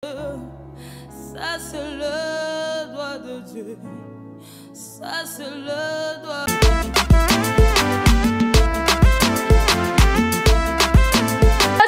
Ça c'est le doigt de Dieu. Ça c'est le doigt.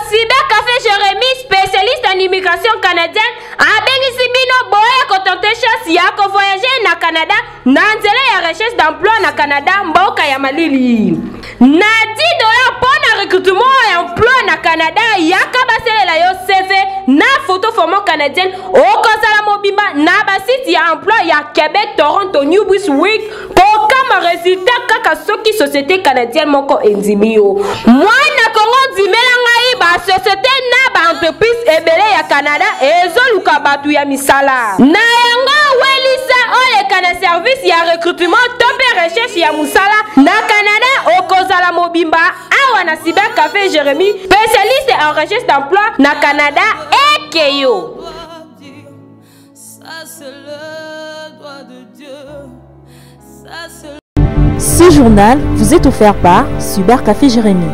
Cybercafé Jérémy, spécialiste en immigration canadienne, a Bino Boya Kotonte chasse ya ko voyager na Canada, na nzela ya recherche d'emploi na Canada, mboka ya malili. Na $10 pour na recrutement et emploi na Canada, yaka baselela yo CV na photo format canadienne, okozala mobimba na ba site ya emploi ya Québec, Toronto, New Brunswick, pour kama résultat kaka soki société canadienne moko endimio. Moi na Congo dimela ngai ba société na ba entreprise ebele ya Canada ezoluka batu ya misala. Na yango welisa oleka na service ya recrutement tope recherche ya musala na Canada okozala mobimba awa na Cybercafé Jérémy, spécialiste en recherche d'emploi na Canada et Keyo. Ça c'est le doigt de Dieu. Ça c'est. Ce journal vous est offert par Cybercafé Jérémy.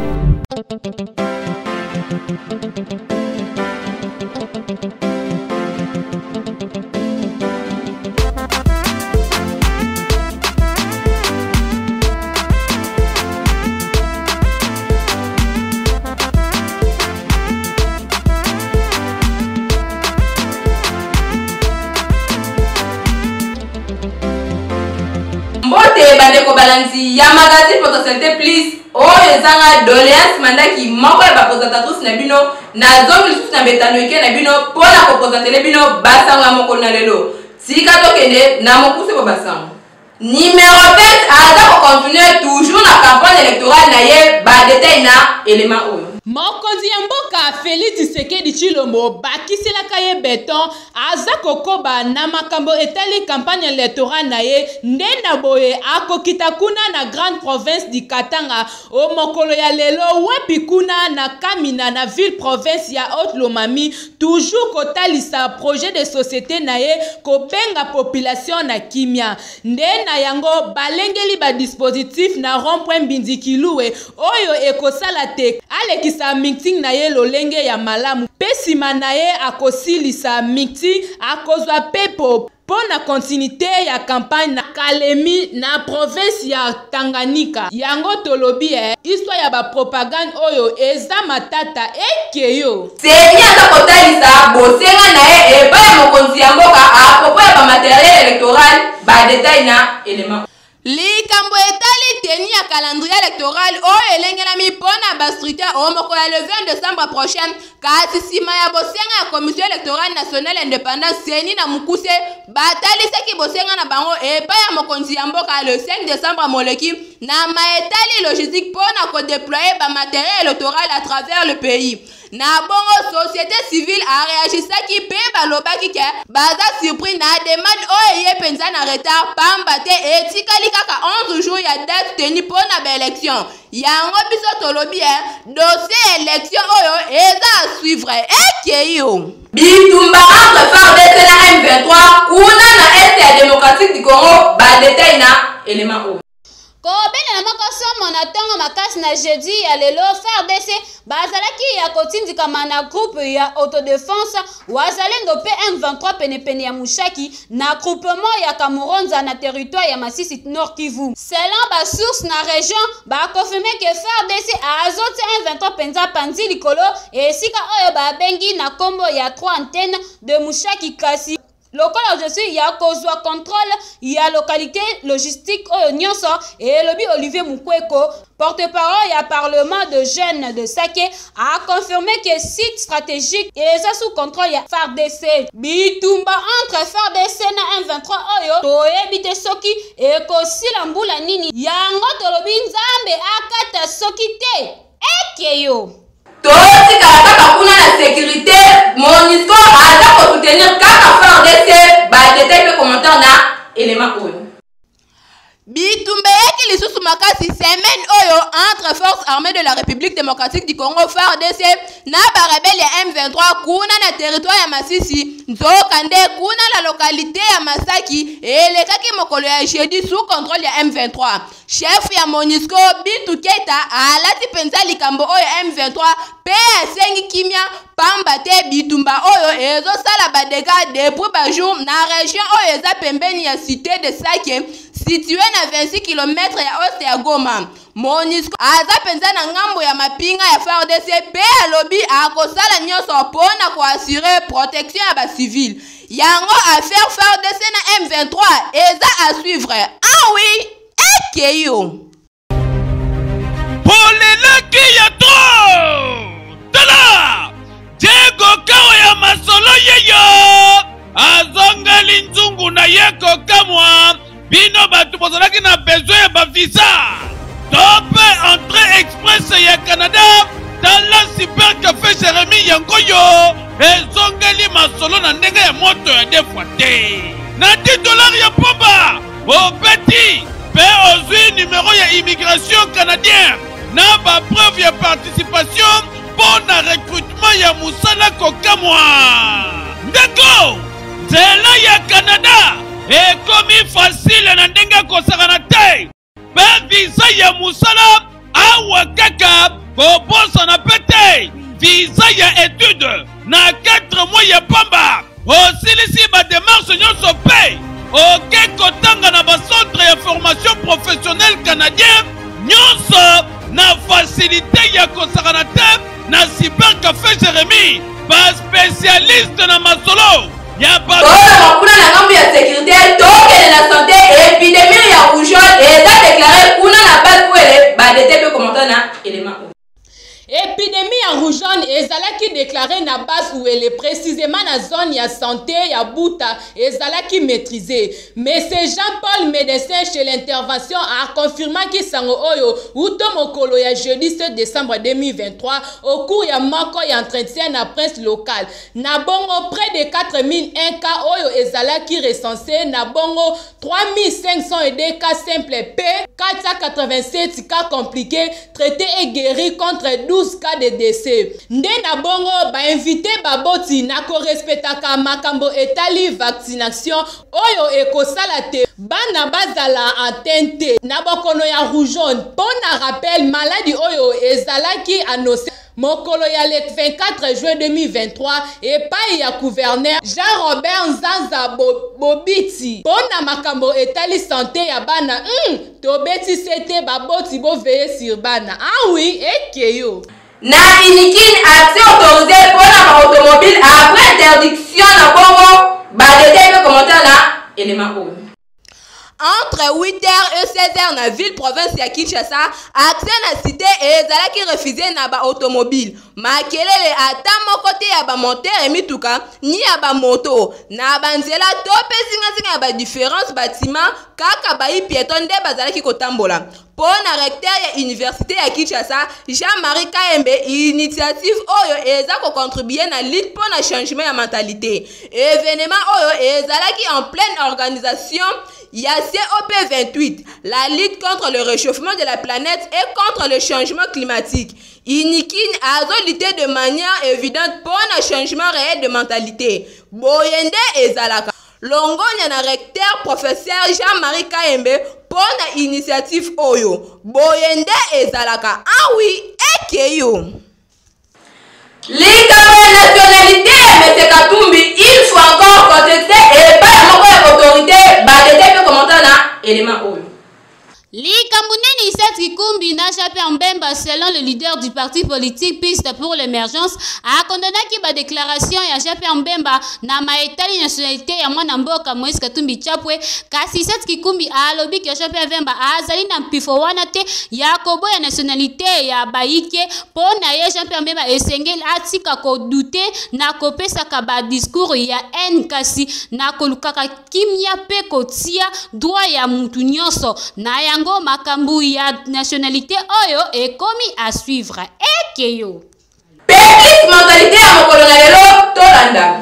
Mbote bandeko balanzi ya magazine potentialité please oyo ezanga doléance mandaki moko ya bapresentatrice na bino na zongi lisusu na betano eke na bino mpona kopresentele bino basango ya mokolo na lelo tika tokende na mokuse po basango. Numéro 20 aza kocontinue toujours na campagne électorale na ye badetail na élément oyo. Mokonzi ya mboka Félix Tshisekedi Tshilombo bakiselaka ye beton aza kokoba na makambo etali campagne électorale na ye ndenda boye akokita kuna na grande province du Katanga o mokolo ya lelo wapi kuna na Kamina na ville province ya Haute-Lomami toujours kotalisa projet de société na ye kobenga population na kimia ndena yango balengeli ba dispositif na rond-point Mbindikiluwe oyo ekosala te aleki sa meeting na ye lolenge ya malamu pesima na ye akosilisa meeting akozwa pepo pona continuité ya campagne na Kalemi na province ya Tanganyika yango tolobi histoire ya ba propagande oyo eza matata ekeyo seni aza kotalisa bosenga na ye eba ya mokonzi ya mboka apropo ya ba matériel électoral ba détail na élément likambo etali teni ya calendrier électoral oyo elengelami mpona bastructure o mokolo ya le 20 décembre prochaine kasi nsima ya bosenga ya commission électorale nationale indépendance seni na mokuse batalisaki bosenga na bango epai ya mokonzi ya mboka le 5 décembre moleki na maetali logistique mpona kodéploye bamatériel électoral à travers le pays. Na bongo société civile a réagisaki pe balobaki ke baza surpris na demande oyo ye penza na retard pamba te etikali kaka 11 jours ya date teni pona ba élection yango biso tolobi dossier élection oyo eza à suivre ekeyo bitumba entre FARDC na M23 kuna na Est ya démocratique du Congo ba détail na élément oyo kobene na makosomo na ntongo makasi na jeudi ya lelo FARDC bazalaki ya kotindikama na groupe ya autodéfense wazalendo pe M23 penepene ya Mushaki na groupement ya Kamuronza na territoire ya Masisi Nord Kivu. Selon ba source na région ba confirmé que FARDC azoti M23 penza panzi likolo esika oyo ba bengi na kombo ya 3 antennes de Mushaki kasi lokola je suis ya kozwa contrôle ya localité logistique oyo nyonso et lobi Olivier Mukweko porte-parole ya parlement de jeunes de Sake a confirmé que site stratégique et ça sous contrôle ya FARDC bitumba entre FARDC na M23 oyo toyebite soki ekosila mbula nini yango tolobi nzambe akata soki te ekeyo totikala kaka kuna na sécurité MONUSCO aza kosoutenir kaka FARDC ba détail pe commentaire na élément oyo bitumba bitumba yaki lisusu makasi semaine oyo entre forces armées de la République démocratique du Congo FARDC na barebelle ya M23 kuna na territoire ya Masisi nzokande kuna la localité ya Masaki elekaki mokolo ya jeudi sous contrôle ya M23. Chef ya MONUSCO Bintou Keita alati penza likambo oyo M23 pe asengi kimia pamba te bitumba oyo ezosala badega depuis bajour na région oyo eza pembeni ya cité de Sake situé na 26 km ya oste ya Goma. MONUSCO aza penza na ngambo ya mapinga ya FARDC pe alobi akosala nyonso mpona koassure protection ya bacivile. Yango affaire FARDC na M23 eza à suivre. Ah oui, ekeyo polelaki ya to tala Diego Kao ya masolo yeyo azongali nzungu na yeko kamwa bino batu bozalaki na besoin ya bavisa tope entrée express ya Canada dans la super café Jérémy Yangoyo ezongali masolo na ndenge ya moto ya defwa te na $10 ya pomba obeti pe ozwi numéro ya immigration canadienne na ba preuve ya participation pour na recrutement ya musala kokamwa ndeko nzela ya Canada ekomi facile na ndenge kosakana te pe visa ya musala awa kaka kobosana pete visa ya étude na 4 mois ya pamba osilisi ba démarche nyonso pe oke kotanga na ba centre ya formation professionnelle canadien nyonso na facilité ya kosakana te na cyber café Jérémy ba spécialiste na masolo ya ba kuna na ngambo ya sécurité tokele na santé épidémie ya rougeole eza déclaré kuna na base pour ba détecter commentaire na élément. Épidémie en rougeole ezalaki déclaré na base où elle est précisément na zone ya santé ya Buta ezalaki maîtrisé. Mais c'est Jean-Paul médecin chez l'intervention a confirmé que sango oyo uto mokolo ya jeudi 7 décembre 2023 au cours ya moko ya entretien na presse locale. Na bongo près de 4001 cas oyo ezalaki recensé na bongo 3502 cas simples P 487 cas compliqués traités et guéris contre 12 cas de décès. Nde na bongo ba invité baboti na ko respectaka makambo etali vaccination oyo ekosala te bana bazala atteinte na bokono ya rougeole. Pona rappel maladie oyo ezalaki annoncé mokolo ya le 24 juin 2023 epai ya gouverneur Jean-Robert Nzanza Bobiti pona makambo etali santé ya bana tobeti sete baboti bo veiller sur bana. Ah oui, ekeyo na inikine accès autorisé pour la automobile après interdiction na bongo ba détail commentaire na élément haut. Entre 8h et 16h na ville province ya Kinshasa, accès na cité ezalaki refusé na ba automobile. Makelele ata moko te ya ba moteur emituka ni ya ba moto. Na banzela tope zinga ya ba différence bâtiment kaka ba piéton nde bazalaki kotambola. Pona recteur ya université ya Kinshasa, Jean-Marie Kaembe, initiative oyo eza ko contribuer na lutte pour na changement ya mentalité. Événement oyo ezalaki en pleine organisation. Il y a COP28, la lutte contre le réchauffement de la planète et contre le changement climatique. Inikine a lutté de manière évidente pour un changement réel de mentalité. Boyende et Zalaka. Longonya na recteur professeur Jean-Marie Kaembe pour une initiative Oyo. Boyende et Zalaka. Ah oui, ekeyo. L'État nationalité, M. Katumbi, il faut encore contester et pas la autorité, bah, commentaire là, élément haut. Likambuneni Isaac Kikumbi na Jean-Pierre Mbemba, selon le leader du parti politique Piste pour l'émergence, a condamné la déclaration ya Jean-Pierre Mbemba na maetali nationalité ya mwana mboka Moïse Katumbi Chapwe. Kasi Isaac Kikumbi a lobby que Jean-Pierre Mbemba a azali na mpifo wana te ya kobo ya nationalité ya baike pona ye Jean-Pierre Mbemba esengeli atika ko douter na kopesa ka ba discours ya haine kasi na kolukaka kimia pe kotia droit ya mutu nyonso na yango makambu ya nationalité oyo ekomi à suivre ekeyo. Petite mentalité à mokolo na lelo tolanda.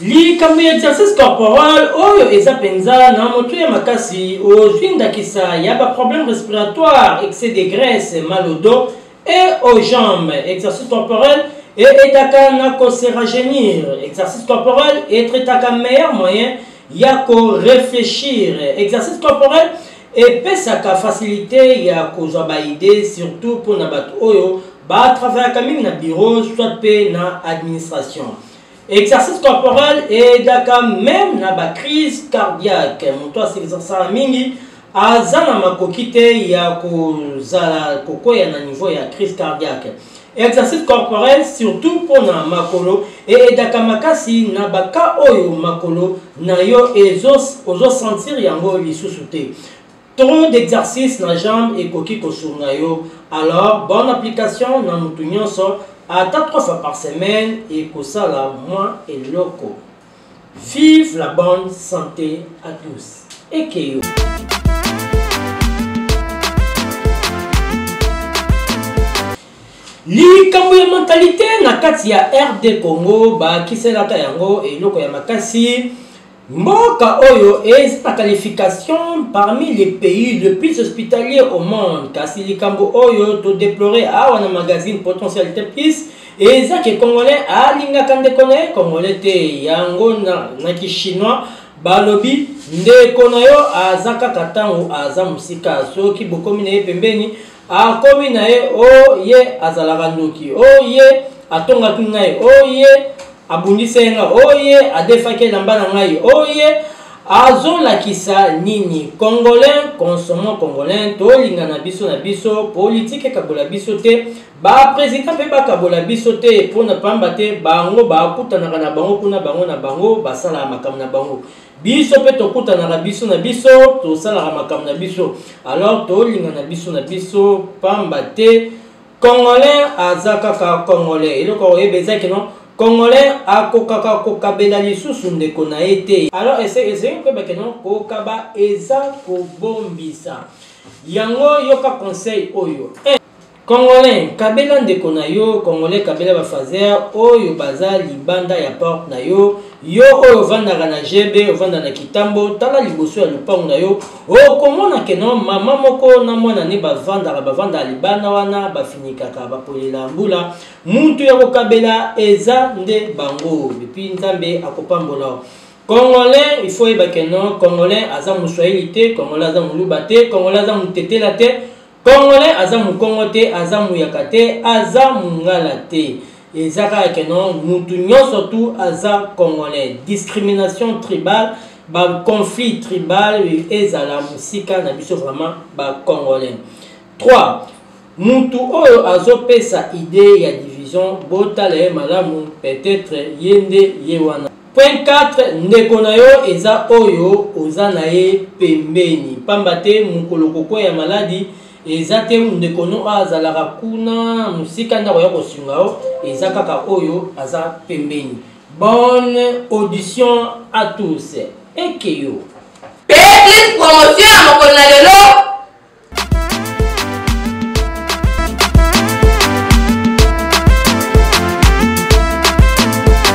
likambo ya exercice corporel oyo eza penza na moto ya makasi ozwi ndakisa ya problème respiratoire, excès de graisse, mal au dos et aux jambes. Exercice corporel et etaka na ko se rajeunir. Exercice corporel et etaka meilleur moyen ya ko réfléchir. Exercice corporel et pesaka facilité ya ko zwa ba idée surtout pour na bato oyo ba travailler comme na bureau soit pe na administration. Exercice corporel et daka même na ba crise cardiaque. Moto asexercer mingi azana makokite ya ko zala koko ya na niveau ya crise cardiaque. Exercice corporel surtout pour na makolo et daka makasi na baka oyo makolo na yo ozo sentir yango lisusu te. Trop d'exercice na jambe et koki kosunga yo. Alors bonne application na mutu nyonso ata 3 fois par semaine et kosala moins et loco. Vive la bonne santé à tous. Et Keyo. Likambo ya mentalité na kati ya RD Congo ba kiselaka yango eloko ya makasi. Mboka oyo est la qualification parmi les pays les plus hospitaliers au monde. Kasi likambo oyo to déplorer awa na magazine Potentialité Plus et ça que congolais a linga kande kone congolais te yango na ki chinois balobi ndeko na yo azaka katango aza musika soki bokomi na ye pembeni akomi na ye o ye azalaka ndoki o ye atonga tuna ye o ye abundise nga oye adefaki elamba na ngai oye azolakisa nini congolais consommant congolais tolinga na biso politique ekabola biso te ba président mpe bakabola biso te mpona pamba te bango bakutanaka na bango kuna bango na bango basalaka makambo na bango biso mpe tokutanaka biso na biso tosalaka makambo na biso alors tolinga na biso pamba te congolais aza kaka congolais eloko oyeba ezaki non congolais akokaka kokabela lisusu ndeko na ye te. Alors essayez koyeba ke non kokaba eza kobombisa yango yoka conseil oyo congolais kabela ndeko na yo congolais kabela bafazer oyo baza libanda ya porte na yo yo oyo ovandaka na jebe ovanda na kitambo tala liboso ya lupango na yo okomona ke non mama moko na mwana ne bavandaka libanda wana bafinikaka bapolela mbula mutu ya kokabela eza nde bango epi nzambe akopambola congolais il faut yeba ke non congolais aza moswahili te congolais aza moluba te congolais aza motetela te congolais aza mukongo te aza muyaka te aza mungala te ezaka ke non mutu nyonso tu aza congolais. Discrimination tribale ba conflit tribal ezala musika na biso vraiment ba congolais. 3 mutu oyo azopesa idée ya division botala ye malamu peut-être yende yewana. Point 4 ndeko na yo eza oyo oza na ye pembeni pamba te mukolo koko ya maladi ezate ndeko no azalaka kuna musika ndako ya kosunga o eza kaka oyo aza pembeni. Bonne audition à tous. Ekeyo plus promotion à mokolo na lelo.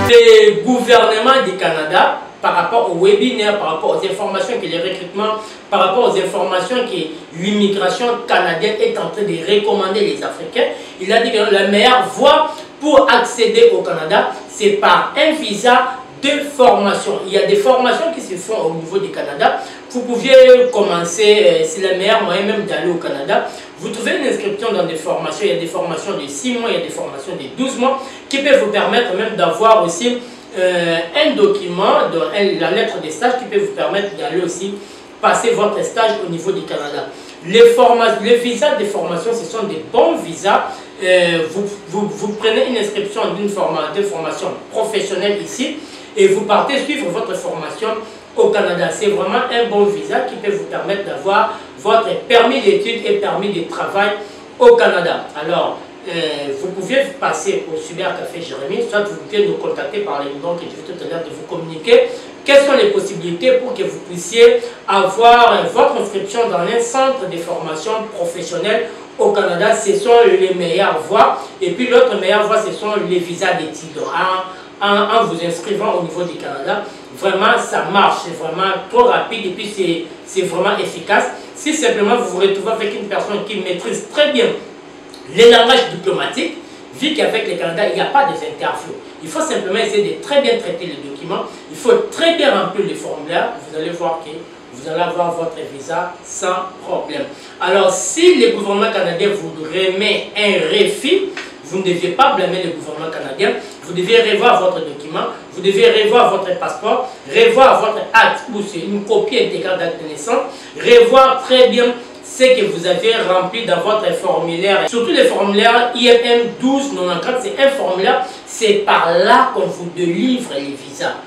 Le gouvernement du Canada par rapport au webinaire, par rapport aux informations que les recrutements, par rapport aux informations que l'immigration canadienne est en train de recommander les Africains, il a dit que la meilleure voie pour accéder au Canada, c'est par un visa de formation. Il y a des formations qui se font au niveau du Canada. Vous pouviez commencer, c'est le meilleur moyen même d'aller au Canada. Vous trouvez une inscription dans des formations. Il y a des formations de 6 mois, il y a des formations de 12 mois qui peuvent vous permettre même d'avoir aussi un document, la lettre de stage qui peut vous permettre d'aller aussi passer votre stage au niveau du Canada. Les visas de formation, ce sont des bons visas. Vous prenez une inscription d'une formation professionnelle ici et vous partez suivre votre formation au Canada. C'est vraiment un bon visa qui peut vous permettre d'avoir votre permis d'études et permis de travail au Canada. Alors, vous pouvez passer au Cybercafé Jérémy, soit vous pouvez nous contacter par les numéros que je vais tout à l'heure de vous communiquer. Quelles sont les possibilités pour que vous puissiez avoir votre inscription dans un centre de formation professionnelle au Canada? Ce sont les meilleures voies. Et puis l'autre meilleure voie, ce sont les visas d'études. en vous inscrivant au niveau du Canada. Vraiment, ça marche, c'est vraiment trop rapide et puis c'est vraiment efficace. Si simplement vous vous retrouvez avec une personne qui maîtrise très bien les langages diplomatiques, vu qu'avec le Canada, il n'y a pas des interviews. Il faut simplement essayer de très bien traiter les documents. Il faut très bien remplir les formulaires. Vous allez voir que vous allez avoir votre visa sans problème. Alors, si le gouvernement canadien vous remet un refus, vous ne devez pas blâmer le gouvernement canadien. Vous devez revoir votre document, vous devez revoir votre passeport, revoir votre acte ou c'est une copie intégrale d'acte de naissance, revoir très bien ce que vous avez rempli dans votre formulaire. Surtout le formulaire IMM 1294, c'est un formulaire, c'est par là qu'on vous délivre les visas.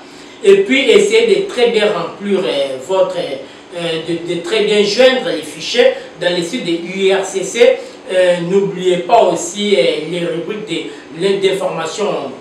Et puis essayez de très bien remplir de très bien joindre les fichiers dans les sites de l'URCC. N'oubliez pas aussi les rubriques d'informations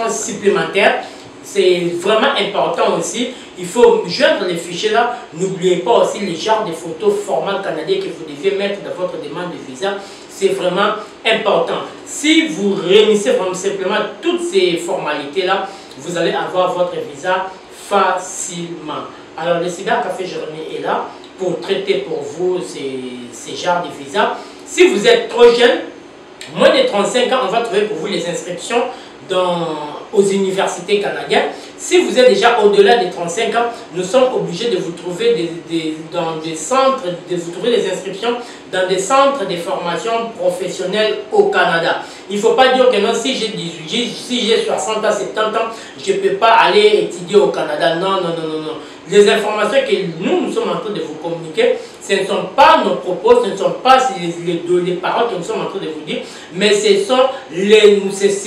supplémentaires. C'est vraiment important aussi. Il faut joindre les fichiers là. N'oubliez pas aussi les genres de photos format canadien que vous devez mettre dans votre demande de visa. C'est vraiment important. Si vous réunissez vraiment simplement toutes ces formalités là, vous allez avoir votre visa facilement. Alors le Cybercafé Jérémie est là pour traiter pour vous ces genres de visas. Si vous êtes trop jeune, moins de 35 ans, on va trouver pour vous les inscriptions aux universités canadiennes. Si vous êtes déjà au-delà des 35 ans, nous sommes obligés de vous trouver dans des centres, de vous trouver des inscriptions dans des centres de formation professionnelle au Canada. Il ne faut pas dire que non, si j'ai 18, si j'ai 60 ans, 70 ans, je ne peux pas aller étudier au Canada. Non, non, non, non, non. Les informations que nous sommes en train de vous communiquer, ce ne sont pas nos propos, ce ne sont pas les paroles que nous sommes en train de vous dire, mais c'est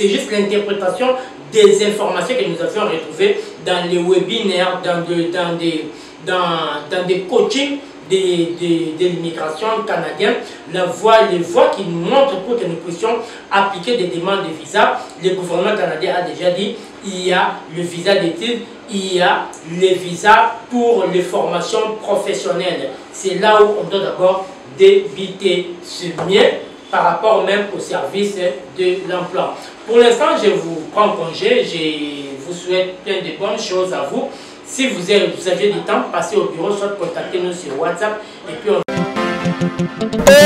juste l'interprétation des informations que nous avions retrouvées dans les webinaires, dans des coachings de l'immigration canadienne, les voies qui nous montrent pour que nous puissions appliquer des demandes de visa. Le gouvernement canadien a déjà dit il y a le visa d'études, il y a les visas pour les formations professionnelles. C'est là où on doit d'abord débuter ce mieux par rapport même au service de l'emploi. Pour l'instant, je vous prends congé, je vous souhaite plein de bonnes choses à vous. Si vous avez du temps, passez au bureau, soit contactez-nous sur WhatsApp et puis on...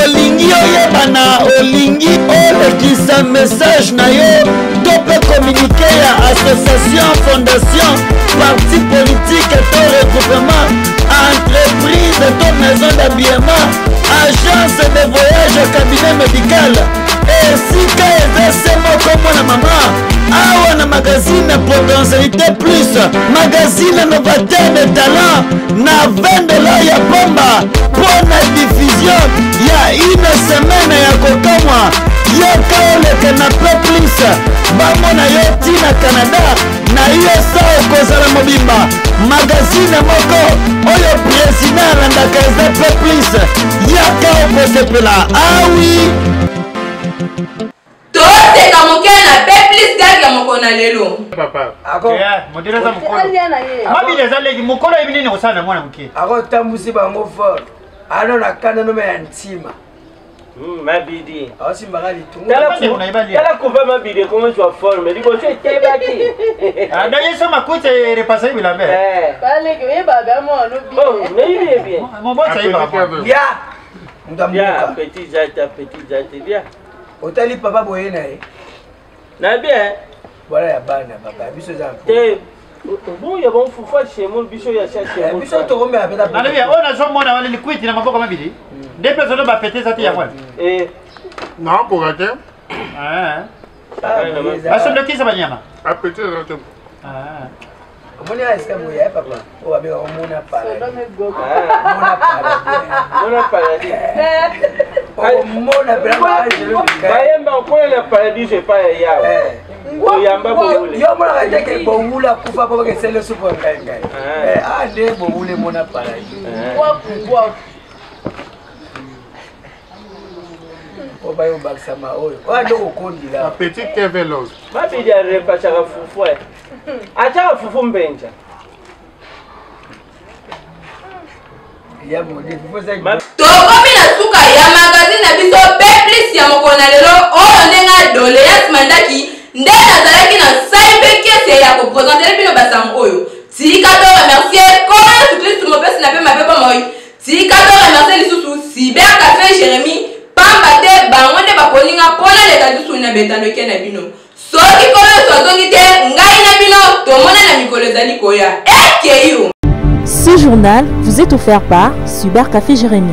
olingi oyebana olingi olekisa message na yo to pe communiquer ya association fondation parti politique to regroupement entreprise to maison d'habillement agence de voyage cabinet médical esika eza moko mwana mama awa na magazine potentialité plus magazine novateur de talent na $20 ya bomba pour la diffusion ya une semaine ya kokamwa yoka oleke na pe plus bamona yo tina Canada na yo sa okozala mobimba magazine moko oyo président alandaka eza pe plus yaka okosepela awi toseka moke na peplis gaki mokona lelo papa ako modeleza mokolo mabileza leki mokolo ebinini kosala mwana moke ako tambusi bango fort ano na kanda no ya ntima mabidi awasimbaka litungu tala kuva mabidi comment tu as formé liko tu était baki d'ailleurs ça m'a coûté repasser bila mère pale que baba mo no bi oh mais il est bien mon bon ça y va bien petit jate bien otali papa boye na ye na bien voilà ya bana papa biso za te bon ya bon fufa chez moi biso ya chercher biso to rombe apeta na bien on a zo mona wale liquide na maboko mabidi des personnes ba péter ça ya moi non pour rater asombe kisa banyama a péter rater moni a eska boye papa o ba be ko mona pala mona paradis mona vraiment bayemba ko na paradis je pas ya oyamba bobule yo mona ka ke bowula kufa baba ke sele supo ngai de bowule mona paradis kwa o ba yo baksama oyo wa ndo okondila petit kevelos mabidi a repachaka fufu acha fufu mbenja tokomi na suka ya magazine na biso peplis ya mokolo na lelo oyo ndenge doléance mandaki nde nazalaki na sai mpe kese ya kopresentele bino basango oyo tika to remercier koma yesu kristu mopesi na mpe mapepa moi tika to remercier lisusu Cyber Café Jérémy pamba te bango nde bakoninga mpona leta lisusu na betano eke na bino soki koyo tozongi te ngai na bino tomona na mikolo ezali koya ekeyo. Ce journal vous est offert par Cyber Café Jérémy.